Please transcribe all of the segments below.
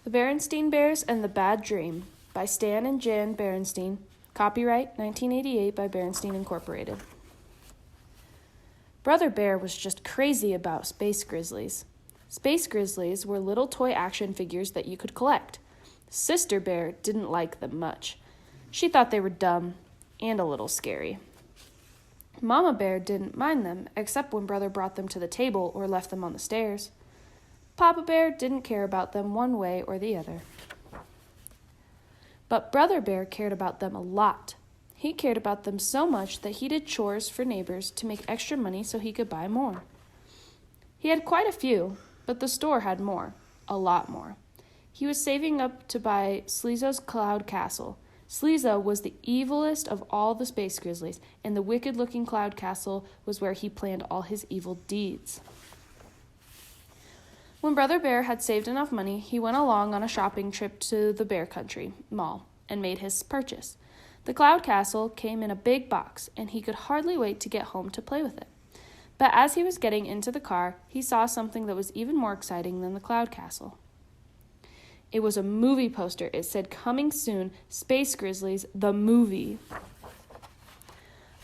The Berenstain Bears and the Bad Dream by Stan and Jan Berenstain. Copyright 1988 by Berenstain Incorporated. Brother Bear was just crazy about Space Grizzlies. Space Grizzlies were little toy action figures that you could collect. Sister Bear didn't like them much. She thought they were dumb and a little scary. Mama Bear didn't mind them, except when Brother brought them to the table or left them on the stairs. Papa Bear didn't care about them one way or the other. But Brother Bear cared about them a lot. He cared about them so much that he did chores for neighbors to make extra money so he could buy more. He had quite a few, but the store had more, a lot more. He was saving up to buy Sleezo's Cloud Castle. Sleezo was the evilest of all the Space Grizzlies, and the wicked-looking Cloud Castle was where he planned all his evil deeds. When Brother Bear had saved enough money, he went along on a shopping trip to the Bear Country Mall and made his purchase. The Cloud Castle came in a big box, and he could hardly wait to get home to play with it. But as he was getting into the car, he saw something that was even more exciting than the Cloud Castle. It was a movie poster. It said, "Coming soon, Space Grizzlies, the movie."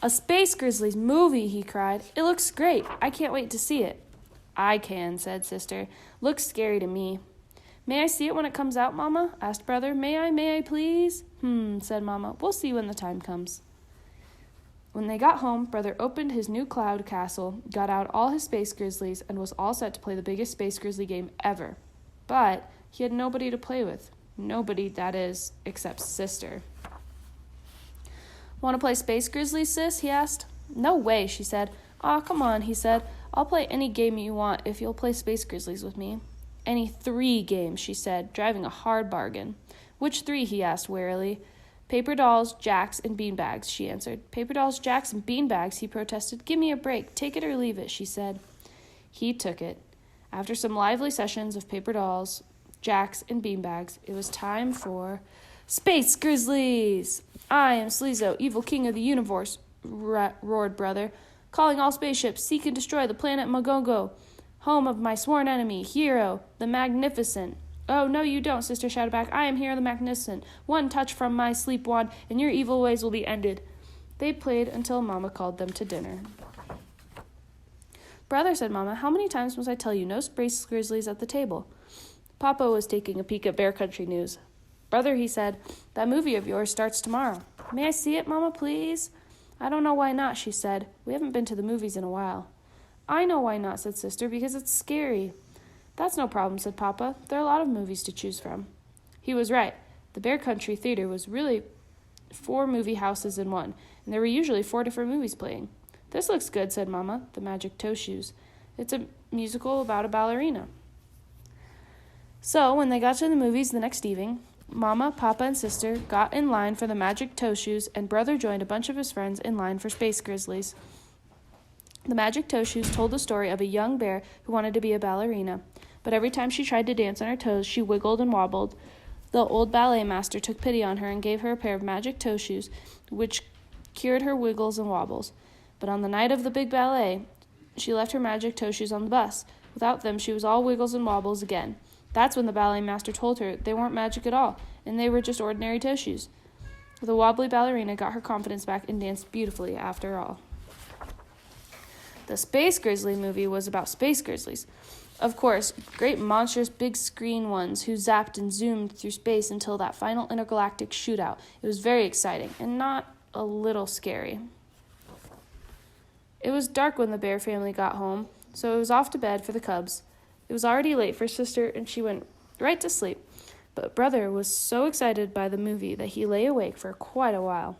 "A Space Grizzlies movie," he cried. "It looks great. I can't wait to see it." "I can," said Sister. "Looks scary to me." "May I see it when it comes out, Mama?" asked Brother. May I, please?" Said Mama. "We'll see when the time comes." When they got home, Brother opened his new Cloud Castle, got out all his Space Grizzlies, and was all set to play the biggest Space Grizzly game ever. But he had nobody to play with. Nobody, that is, except Sister. "Want to play Space Grizzlies, sis?" he asked. "No way," she said. "Aw, come on," he said. "I'll play any game you want if you'll play Space Grizzlies with me." "Any 3 games," she said, driving a hard bargain. "Which 3?" he asked warily. "Paper dolls, jacks, and beanbags," she answered. "Paper dolls, jacks, and beanbags," he protested. "Give me a break. Take it or leave it," she said. He took it. After some lively sessions of paper dolls, jacks, and beanbags, it was time for Space Grizzlies! "I am Sleezo, evil king of the universe," roared Brother, "calling all spaceships, seek and destroy the planet Magongo, home of my sworn enemy, Hero, the Magnificent." "Oh, no, you don't," Sister shouted back. "I am Hero the Magnificent. One touch from my sleep wand, and your evil ways will be ended." They played until Mama called them to dinner. "Brother," said Mama, "how many times must I tell you no Space Grizzlies at the table?" Papa was taking a peek at Bear Country News. "Brother," he said, "that movie of yours starts tomorrow." "May I see it, Mama, please?" "I don't know why not," she said. "We haven't been to the movies in a while." "I know why not," said Sister, "because it's scary." "That's no problem," said Papa. "There are a lot of movies to choose from." He was right. The Bear Country Theater was really 4 movie houses in one, and there were usually 4 different movies playing. "This looks good," said Mama, The Magic Toe Shoes. "It's a musical about a ballerina." So, when they got to the movies the next evening, Mama, Papa, and Sister got in line for the Magic Toe Shoes, and Brother joined a bunch of his friends in line for Space Grizzlies. The Magic Toe Shoes told the story of a young bear who wanted to be a ballerina, but every time she tried to dance on her toes, she wiggled and wobbled. The old ballet master took pity on her and gave her a pair of magic toe shoes, which cured her wiggles and wobbles. But on the night of the big ballet, she left her magic toe shoes on the bus. Without them, she was all wiggles and wobbles again. That's when the ballet master told her they weren't magic at all, and they were just ordinary toe shoes. The wobbly ballerina got her confidence back and danced beautifully after all. The Space Grizzly movie was about Space Grizzlies. Of course, great monstrous big screen ones who zapped and zoomed through space until that final intergalactic shootout. It was very exciting and not a little scary. It was dark when the Bear family got home, so it was off to bed for the cubs. It was already late for Sister, and she went right to sleep. But Brother was so excited by the movie that he lay awake for quite a while.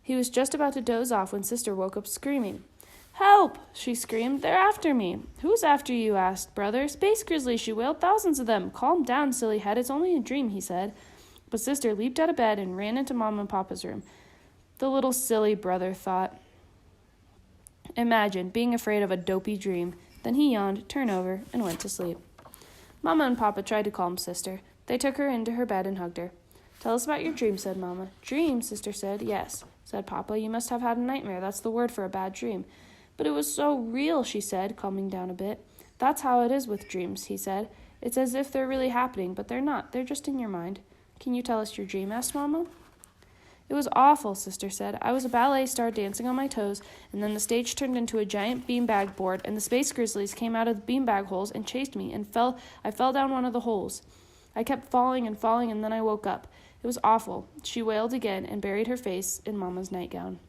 He was just about to doze off when Sister woke up screaming. "Help!" she screamed. "They're after me." "Who's after you?" asked Brother. "Space Grizzlies," she wailed. "Thousands of them." "Calm down, silly head. It's only a dream," he said. But Sister leaped out of bed and ran into Mom and Papa's room. The little silly Brother thought. Imagine being afraid of a dopey dream. Then he yawned, turned over, and went to sleep. Mama and Papa tried to calm Sister. They took her into her bed and hugged her. "Tell us about your dream," said Mama. "Dream?" Sister said. "Yes," said Papa. "You must have had a nightmare. That's the word for a bad dream." "But it was so real," she said, calming down a bit. "That's how it is with dreams," he said. It's as if they're really happening, but they're not. They're just in your mind. Can you tell us your dream?" asked Mama. "It was awful," Sister said. "I was a ballet star dancing on my toes, and then the stage turned into a giant beanbag board, and the space grizzlies came out of the beanbag holes and chased me, and I fell down one of the holes. I kept falling, and then I woke up. It was awful." She wailed again and buried her face in Mama's nightgown.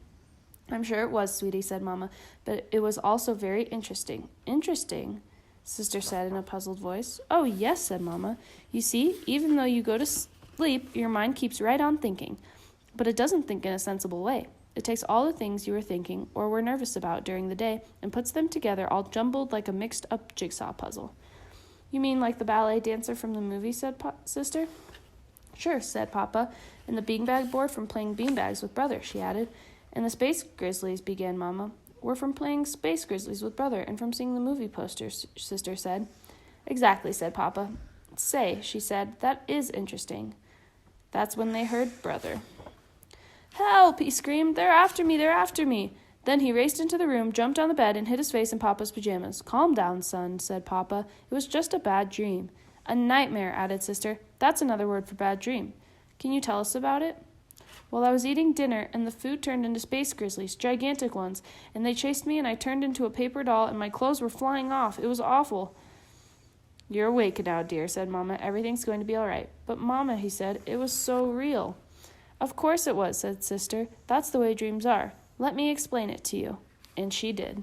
"I'm sure it was, sweetie," said Mama, "but it was also very interesting." "Interesting?" Sister said in a puzzled voice. "Oh, yes," said Mama. "You see, even though you go to sleep, your mind keeps right on thinking. But it doesn't think in a sensible way. It takes all the things you were thinking or were nervous about during the day and puts them together all jumbled like a mixed-up jigsaw puzzle." "You mean like the ballet dancer from the movie," said Sister. "Sure," said Papa. "And the beanbag board from playing beanbags with Brother," she added. "And the space grizzlies," began Mama. "Were from playing Space Grizzlies with Brother and from seeing the movie posters," Sister said. "Exactly," said Papa. "Say," she said, "that is interesting." That's when they heard Brother. "Help!" he screamed. "They're after me! They're after me!" Then he raced into the room, jumped on the bed, and hid his face in Papa's pajamas. "Calm down, son," said Papa. "It was just a bad dream." "A nightmare," added Sister. "That's another word for bad dream. Can you tell us about it?" "Well, I was eating dinner, and the food turned into space grizzlies, gigantic ones, and they chased me, and I turned into a paper doll, and my clothes were flying off. It was awful." "You're awake now, dear," said Mama. "Everything's going to be all right." "But, Mama," he said, "it was so real." "Of course it was," said Sister. "That's the way dreams are. Let me explain it to you." And she did.